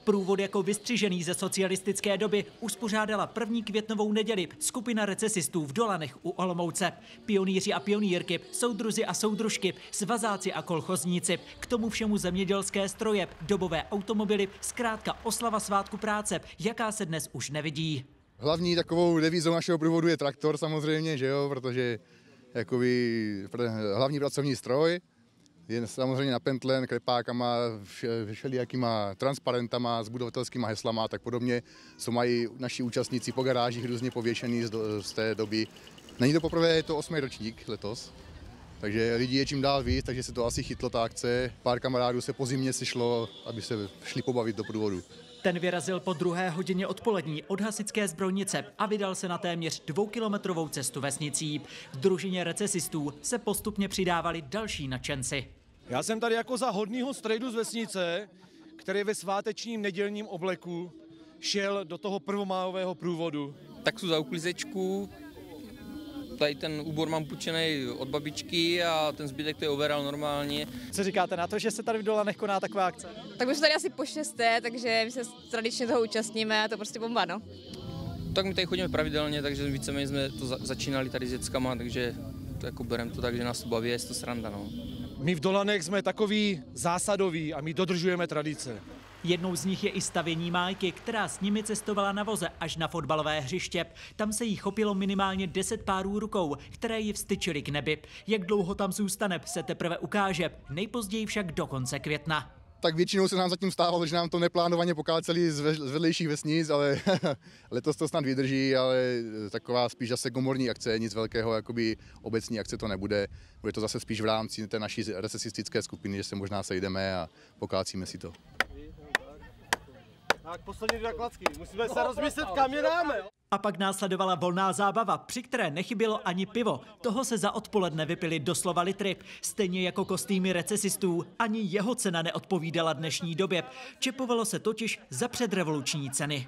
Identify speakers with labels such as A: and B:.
A: Průvod jako vystřižený ze socialistické doby uspořádala první květnovou neděli skupina recesistů v Dolanech u Olomouce. Pionýři a pionýrky, soudruzi a soudružky, svazáci a kolchozníci, k tomu všemu zemědělské stroje, dobové automobily, zkrátka oslava svátku práce, jaká se dnes už nevidí.
B: Hlavní takovou devízou našeho průvodu je traktor samozřejmě, že jo, protože jakoby hlavní pracovní stroj je samozřejmě napentlen krepákama, všelijakýma transparentama, s budovatelskýma heslama a tak podobně, co mají naši účastníci po garážích různě pověšený z té doby. Není to poprvé, je to 8. ročník letos, takže lidí je čím dál víc, takže se to asi chytlo ta akce. Pár kamarádů se po zimě sešlo, aby se šli pobavit do průvodu.
A: Ten vyrazil po 2. hodině odpolední od hasičské zbrojnice a vydal se na téměř 2kilometrovou cestu vesnicí. V družině recesistů se postupně přidávali další nadšenci.
C: Já jsem tady jako za hodnýho strejdu z vesnice, který ve svátečním nedělním obleku šel do toho prvomájového průvodu.
D: Tak jsou za uklizečku, tady ten úbor mám půjčený od babičky a ten zbytek to je overall normálně.
A: Co říkáte na to, že se tady v Dolanech koná taková akce?
E: Tak už tady asi po 6., takže my se tradičně toho účastníme a to prostě bomba, no.
D: Tak my tady chodíme pravidelně, takže víceméně jsme to začínali tady s dětskama, takže to jako bereme to tak, že nás to baví, je to sranda, no.
C: My v Dolanech jsme takový zásadoví a my dodržujeme tradice.
A: Jednou z nich je i stavění Májky, která s nimi cestovala na voze až na fotbalové hřiště. Tam se jí chopilo minimálně 10 párů rukou, které ji vstyčily k nebi. Jak dlouho tam zůstane, se teprve ukáže, nejpozději však do konce května.
B: Tak většinou se nám zatím stávalo, že nám to neplánovaně pokáceli z vedlejších vesnic, ale letos to snad vydrží, ale taková spíš zase komorní akce, nic velkého, jakoby obecní akce to nebude. Bude to zase spíš v rámci té naší recesistické skupiny, že se možná sejdeme a pokácíme si to.
C: Tak poslední 2 klacky, musíme se rozmyslet, kam je dáme.
A: A pak následovala volná zábava, při které nechybělo ani pivo. Toho se za odpoledne vypili doslova litry. Stejně jako kostýmy recesistů, ani jeho cena neodpovídala dnešní době. Čepovalo se totiž za předrevoluční ceny.